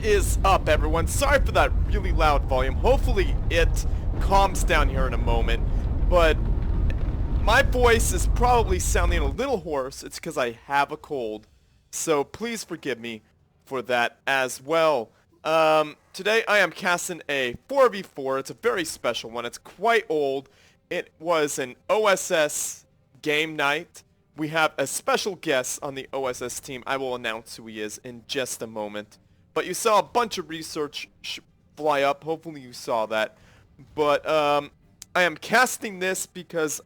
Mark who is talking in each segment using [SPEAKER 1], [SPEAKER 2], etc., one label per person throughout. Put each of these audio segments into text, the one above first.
[SPEAKER 1] is up, everyone? Sorry for that really loud volume. Hopefully it calms down here in a moment, but my voice is probably sounding a little hoarse. It's because I have a cold, so please forgive me for that as well. Today I am casting a 4v4. It's a very special one. It's quite old. It was an OSS game night. We have a special guest on the OSS team. I will announce who he is in just a moment. But you saw a bunch of research fly up. Hopefully you saw that. But I am casting this because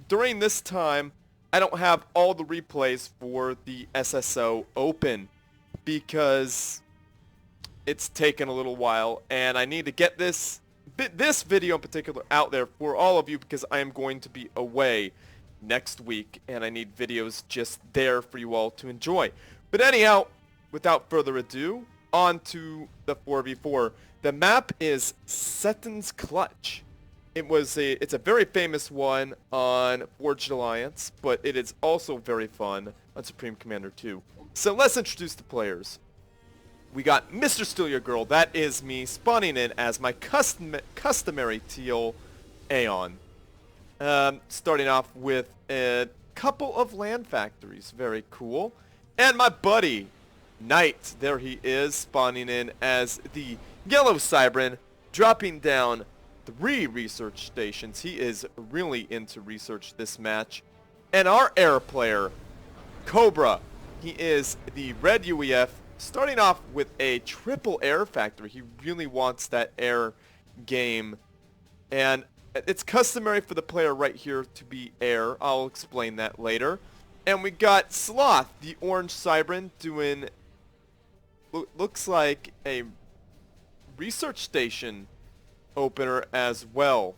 [SPEAKER 1] during this time, I don't have all the replays for the SSO open because it's taken a little while, and I need to get this video in particular out there for all of you because I am going to be away next week, and I need videos just there for you all to enjoy. But anyhow, without further ado, on to the 4v4. The map is Seton's Clutch. It's a very famous one on Forged Alliance, but it is also very fun on Supreme Commander 2. So let's introduce the players. We got Mr.StealUrGurl. That is me spawning in as my customary teal Aeon. Starting off with a couple of land factories. Very cool. And my buddy, Knight. There he is, spawning in as the YellowCybran, dropping down 3 research stations. He is really into research this match. And our air player, Cobra. He is the red UEF, starting off with a triple air factory. He really wants that air game. And it's customary for the player right here to be air. I'll explain that later. And we got Sloth, the orange Cybran, doing looks like a research station opener as well.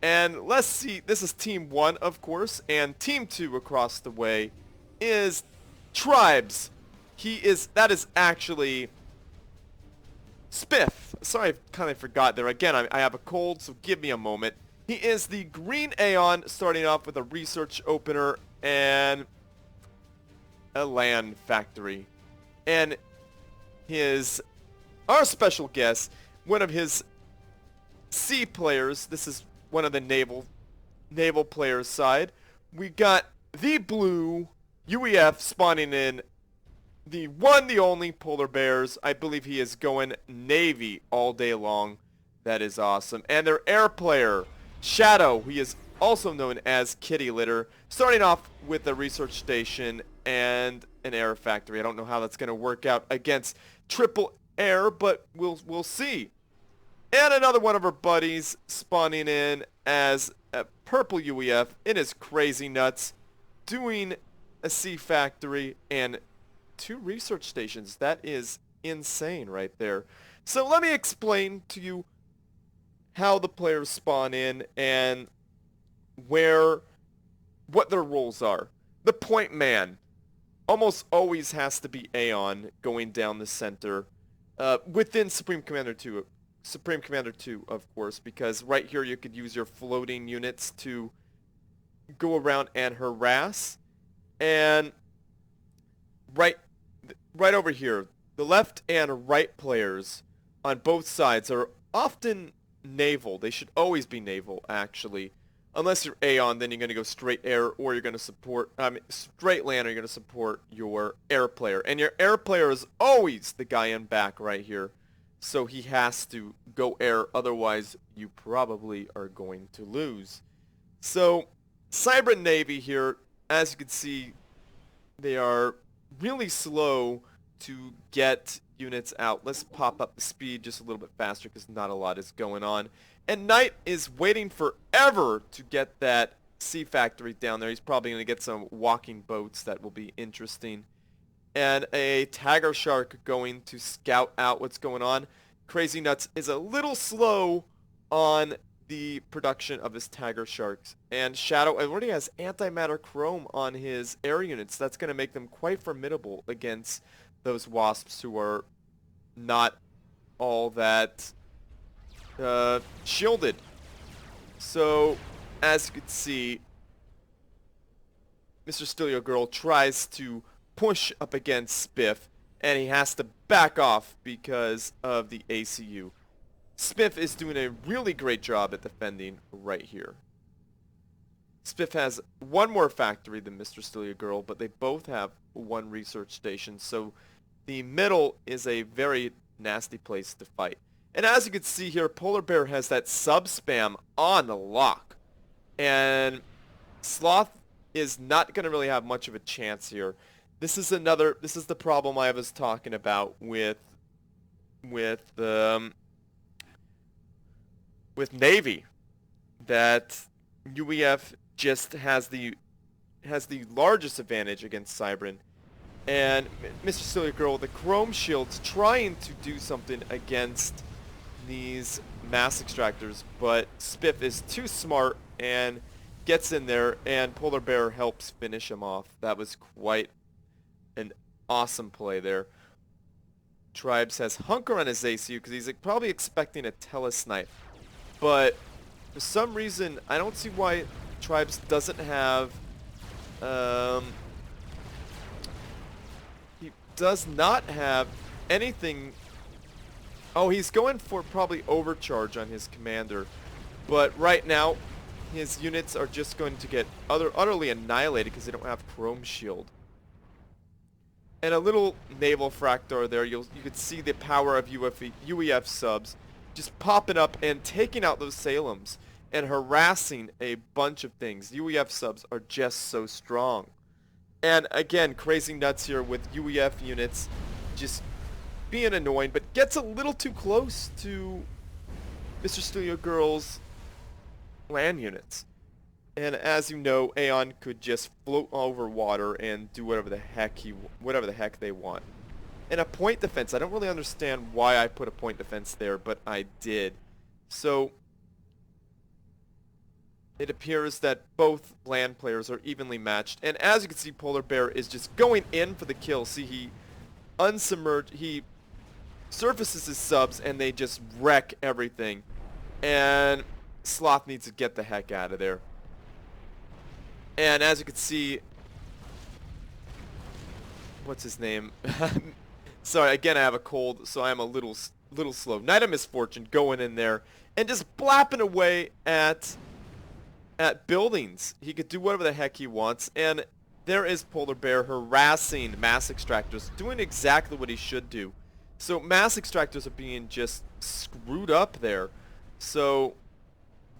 [SPEAKER 1] And let's see, this is Team 1, of course, and Team 2 across the way is Tribes. That is actually Spiff. Sorry, I kind of forgot there. Again, I have a cold, so give me a moment. He is the green Aeon, starting off with a research opener and a land factory. And our special guest, one of his sea players, this is one of the naval players side. We got the blue UEF spawning in, the one, the only Polar Bears. I believe he is going Navy all day long. That is awesome. And their air player, Shadow, he is also known as Kitty Litter, starting off with a research station and an air factory. I don't know how that's going to work out against triple air, but we'll see. And another one of our buddies spawning in as a purple UEF. It is crazy nuts, doing a sea factory and 2 research stations. That is insane right there. So let me explain to you how the players spawn in and what their roles are. The point man almost always has to be Aeon going down the center within Supreme Commander 2. Supreme Commander 2, of course, because right here you could use your floating units to go around and harass. And right over here, the left and right players on both sides are often naval. They should always be naval, actually. Unless you're Aeon, then you're going to go straight air, or you're going to support, straight land, or you're going to support your air player. And your air player is always the guy in back right here. So he has to go air, otherwise you probably are going to lose. So, Cybran Navy here, as you can see, they are really slow to get units out. Let's pop up the speed just a little bit faster because not a lot is going on. And Knight is waiting forever to get that sea factory down there. He's probably going to get some walking boats that will be interesting. And a Tiger Shark going to scout out what's going on. Crazy Nuts is a little slow on the production of his Tiger Sharks. And Shadow already has antimatter chrome on his air units. That's going to make them quite formidable against those wasps who are not all that shielded. So, as you can see, Mr.StealUrGurl tries to push up against Spiff, and he has to back off because of the ACU. Spiff is doing a really great job at defending right here. Spiff has one more factory than Mr.StealUrGurl, but they both have one research station, so the middle is a very nasty place to fight. And as you can see here, Polar Bear has that sub-spam on the lock. And Sloth is not going to really have much of a chance here. This is the problem I was talking about with Navy, that UEF just has the largest advantage against Cybran. And Mr.StealUrGurl with the Chrome Shields trying to do something against these mass extractors, but Spiff is too smart and gets in there, and Polar Bear helps finish him off. That was quite an awesome play there. Tribes has Hunker on his ACU because he's probably expecting a telesnipe, but for some reason I don't see why Tribes doesn't have he does not have anything. Oh, he's going for probably overcharge on his commander, but right now his units are just going to get utterly annihilated because they don't have Chrome Shield. And a little naval fractor there. You could see the power of UEF subs just popping up and taking out those Salems and harassing a bunch of things. UEF subs are just so strong. And again, crazy nuts here with UEF units just being annoying, but gets a little too close to Mr.StealUrGurl's land units. And as you know, Aeon could just float over water and do whatever the heck they want. And a point defense, I don't really understand why I put a point defense there, but I did. So it appears that both land players are evenly matched. And as you can see, Polar Bear is just going in for the kill. See, he surfaces his subs and they just wreck everything. And Sloth needs to get the heck out of there. And as you can see, what's his name? Sorry, again I have a cold, so I am a little slow. Knight of Misfortune going in there and just blapping away at buildings. He could do whatever the heck he wants, and there is Polar Bear harassing mass extractors, doing exactly what he should do. So mass extractors are being just screwed up there. So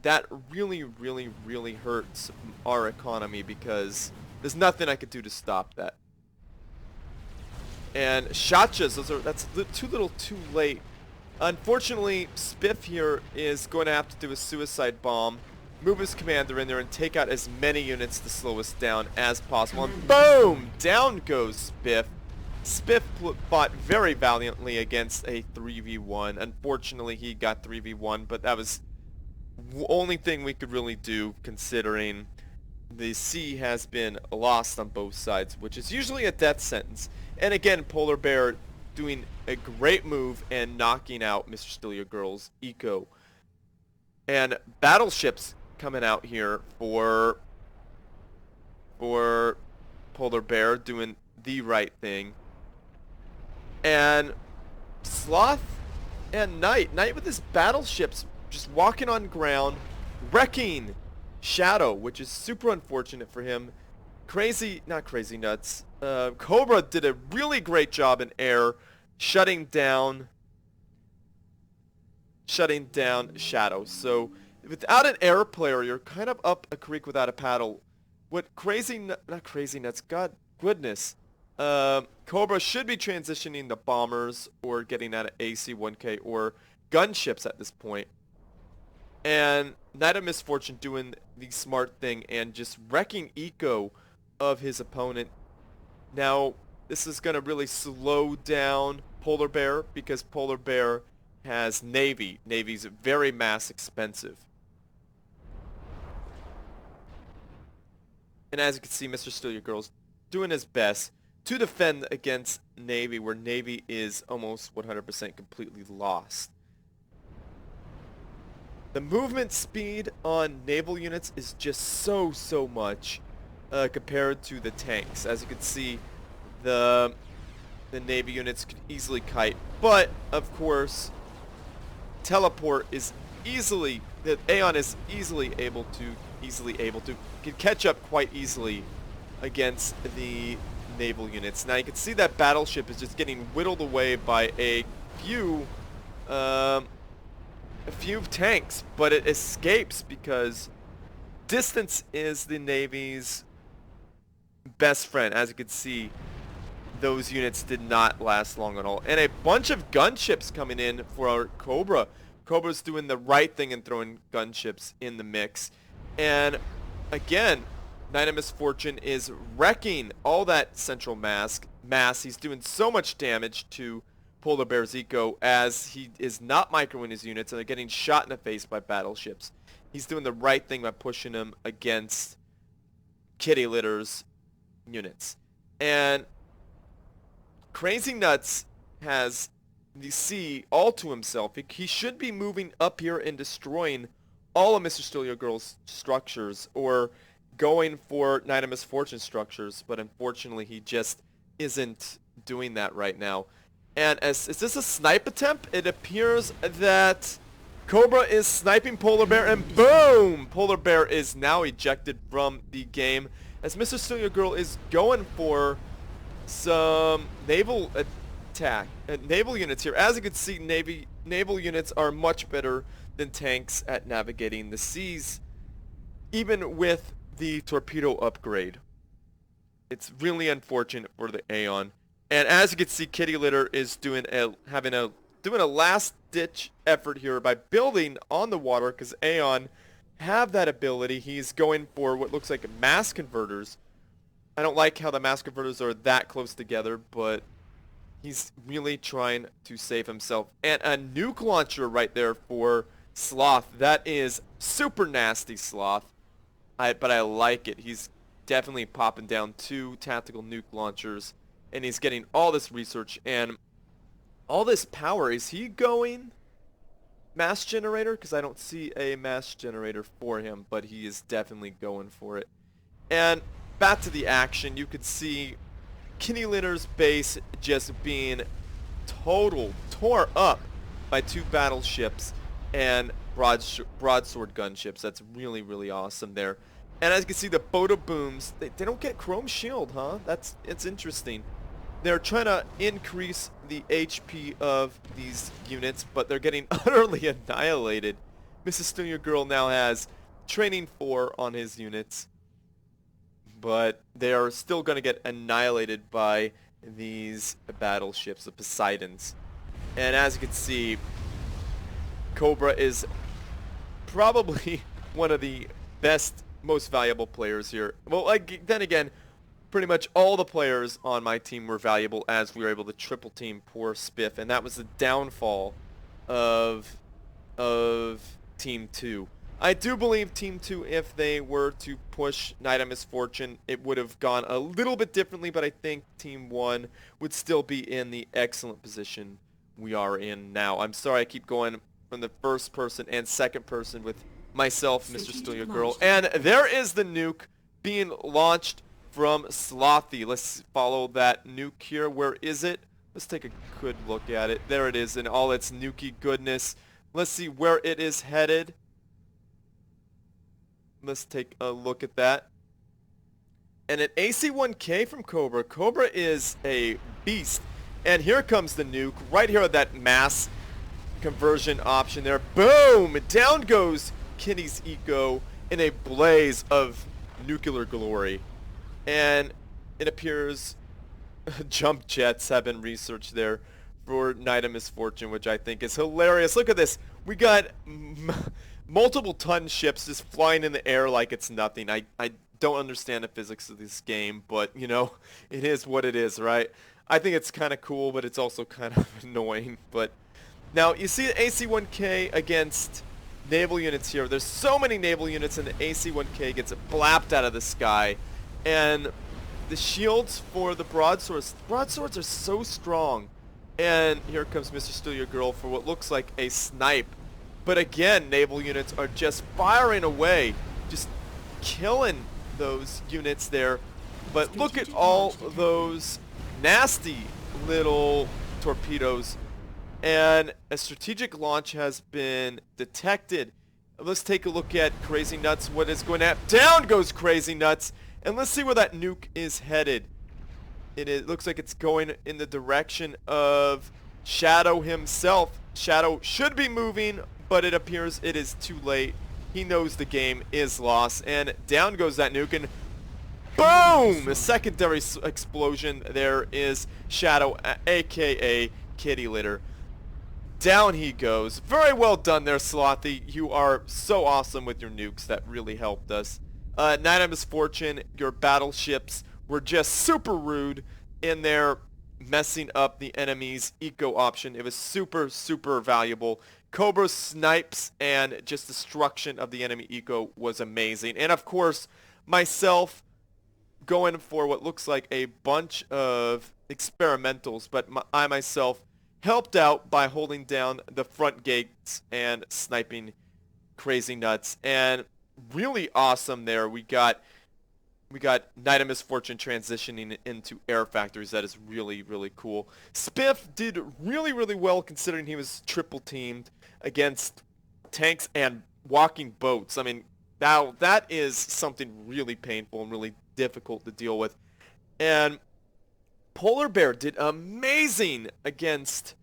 [SPEAKER 1] that really, really, really hurts our economy because there's nothing I could do to stop that. And Shachas, that's too little too late. Unfortunately, Spiff here is going to have to do a suicide bomb, move his commander in there, and take out as many units to slow us down as possible. And boom! Down goes Spiff. Spiff fought very valiantly against a 3v1. Unfortunately, he got 3v1, but that was the only thing we could really do considering the sea has been lost on both sides, which is usually a death sentence. And again, Polar Bear doing a great move and knocking out Mr.StealUrGurl's eco. And battleships coming out here for Polar Bear doing the right thing. And Sloth and Knight with his battleships just walking on ground, wrecking Shadow, which is super unfortunate for him. Not crazy nuts. Cobra did a really great job in air, shutting down Shadow. So without an air player, you're kind of up a creek without a paddle. What not crazy nuts, God goodness. Cobra should be transitioning to bombers or getting out of AC-1K or gunships at this point. And Knight of Misfortune doing the smart thing and just wrecking eco of his opponent. Now, this is going to really slow down Polar Bear because Polar Bear has Navy. Navy's very mass expensive. And as you can see, Mr.StealUrGurl's doing his best to defend against Navy, where Navy is almost 100% completely lost. The movement speed on naval units is just so much compared to the tanks. As you can see, the the Navy units could easily kite. But, of course, teleport is easily, the Aeon is easily able to, can catch up quite easily against the naval units. Now you can see that battleship is just getting whittled away by a few tanks, but it escapes because distance is the Navy's best friend. As you can see, those units did not last long at all. And a bunch of gunships coming in for our Cobra. Cobra's doing the right thing and throwing gunships in the mix. And again, Knight of Misfortune is wrecking all that central mass. He's doing so much damage to Polar Bear's eco as he is not microing his units and they're getting shot in the face by battleships. He's doing the right thing by pushing them against Kitty Litter's units. And Crazy Nuts has the sea all to himself. He should be moving up here and destroying all of Mr.StealUrGurl's structures or going for Knight of Misfortune structures, but unfortunately he just isn't doing that right now. And is this a snipe attempt? It appears that Cobra is sniping Polar Bear, and boom! Polar Bear is now ejected from the game as Mr.StealUrGurl is going for some naval attack, naval units here. As you can see, naval units are much better than tanks at navigating the seas, even with the torpedo upgrade. It's really unfortunate for the Aeon. And as you can see, Kitty Litter is doing a last-ditch effort here by building on the water because Aeon have that ability. He's going for what looks like mass converters. I don't like how the mass converters are that close together, but he's really trying to save himself. And a nuke launcher right there for Sloth. That is super nasty, Sloth. But I like it. He's definitely popping down 2 tactical nuke launchers, and he's getting all this research and all this power. Is he going mass generator? Because I don't see a mass generator for him, but he is definitely going for it. And back to the action, you could see Kitty Litter's base just being tore up by 2 battleships and broadsword gunships. That's really, really awesome there. And as you can see, the Boda Booms, they don't get chrome shield, huh? It's interesting. They're trying to increase the HP of these units, but they're getting utterly annihilated. Mr.StealUrGurl now has training 4 on his units, but they are still going to get annihilated by these battleships, the Poseidons. And as you can see, Cobra is probably one of the best, most valuable players here. Well, then again, pretty much all the players on my team were valuable as we were able to triple team poor Spiff, and that was the downfall of Team 2. I do believe Team 2, if they were to push Knight of Misfortune, it would have gone a little bit differently, but I think Team 1 would still be in the excellent position we are in now. I'm sorry I keep going from the first person and second person with myself, Mr.StealUrGurl. And there is the nuke being launched from Slothy. Let's follow that nuke here. Where is it? Let's take a good look at it. There it is in all its nukey goodness. Let's see where it is headed. Let's take a look at that. And an AC-1K from Cobra. Cobra is a beast. And here comes the nuke right here at that mass conversion option there. Boom! Down goes Kitty's eco in a blaze of nuclear glory. And it appears jump jets have been researched there for Knight of Misfortune, which I think is hilarious. Look at this. We got multiple ton ships just flying in the air like it's nothing. I don't understand the physics of this game, but, you know, it is what it is, right? I think it's kind of cool, but it's also kind of annoying. But now, you see the AC-1K against naval units here. There's so many naval units, and the AC-1K gets blapped out of the sky. And the shields for the broadswords are so strong. And here comes Mr.StealUrGurl for what looks like a snipe. But again, naval units are just firing away, just killing those units there. But look at all those nasty little torpedoes. And a strategic launch has been detected. Let's take a look at Crazy Nuts. What is going to down goes Crazy Nuts. And let's see where that nuke is headed. It looks like it's going in the direction of Shadow himself. Shadow should be moving, but it appears it is too late. He knows the game is lost. And down goes that nuke. And boom! A secondary explosion. There is Shadow, a.k.a. Kitty Litter. Down he goes. Very well done there, Slothy. You are so awesome with your nukes. That really helped us. Night of Misfortune, your battleships were just super rude in their messing up the enemy's eco option. It was super, super valuable. Cobra snipes and just destruction of the enemy eco was amazing. And of course, myself going for what looks like a bunch of experimentals, but I myself helped out by holding down the front gates and sniping Crazy Nuts. And really awesome there. We got Night of Misfortune transitioning into air factories. That is really, really cool. Spiff did really, really well considering he was triple teamed against tanks and walking boats. I mean, now that is something really painful and really difficult to deal with. And Polar Bear did amazing against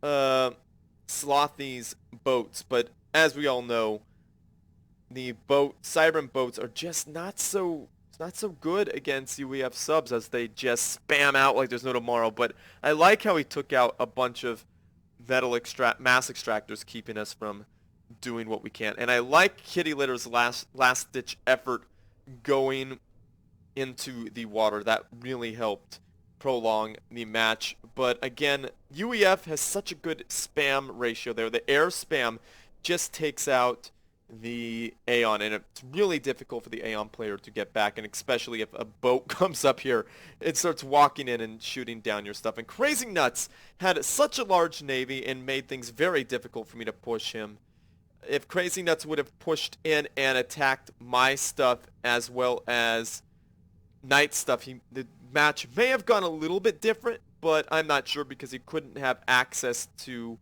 [SPEAKER 1] Slothy's boats, but as we all know, the Cybran boats are just not so good against UEF subs, as they just spam out like there's no tomorrow. But I like how he took out a bunch of mass extractors, keeping us from doing what we can. And I like Kitty Litter's last ditch effort going into the water. That really helped prolong the match. But again, UEF has such a good spam ratio there. The air spam just takes out the Aeon, and it's really difficult for the Aeon player to get back, and especially if a boat comes up here, it starts walking in and shooting down your stuff. And Crazy Nuts had such a large navy and made things very difficult for me to push him. If Crazy Nuts would have pushed in and attacked my stuff as well as Knight's stuff, the match may have gone a little bit different, but I'm not sure because he couldn't have access to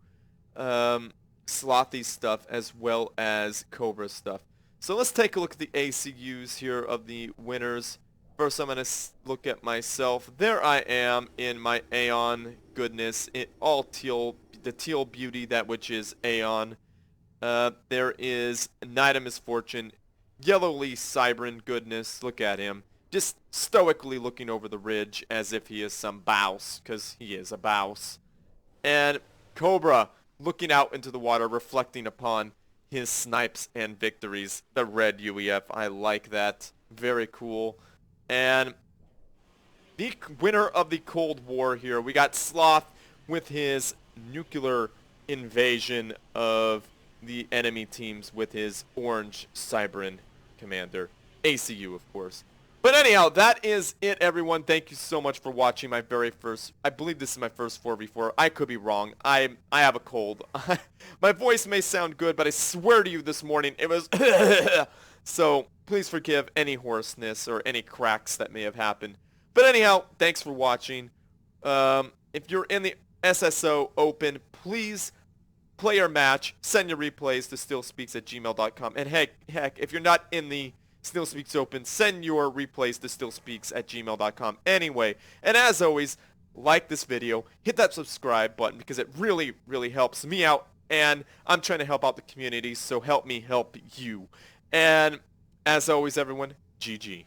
[SPEAKER 1] Slothy's stuff as well as Cobra's stuff. So let's take a look at the ACUs here of the winners. First, I'm going to look at myself. There I am in my Aeon goodness, all teal, the teal beauty, that which is Aeon. There is Night of Misfortune, yellowly Cybran goodness. Look at him, just stoically looking over the ridge as if he is some bouse, because he is a bouse. And Cobra, looking out into the water, reflecting upon his snipes and victories. The red UEF, I like that. Very cool. And the winner of the Cold War here, we got Sloth with his nuclear invasion of the enemy teams with his orange Cybran commander. ACU, of course. But anyhow, that is it, everyone. Thank you so much for watching my very first, I believe this is my first 4v4. I could be wrong. I have a cold. My voice may sound good, but I swear to you this morning it was so please forgive any hoarseness or any cracks that may have happened. But anyhow, thanks for watching. If you're in the SSO Open, please play your match. Send your replays to StealSpeaks@gmail.com. And heck, if you're not in the StealSpeaks Open, send your replays to StealSpeaks@gmail.com anyway. And as always, like this video, hit that subscribe button because it really, really helps me out. And I'm trying to help out the community, so help me help you. And as always, everyone, GG.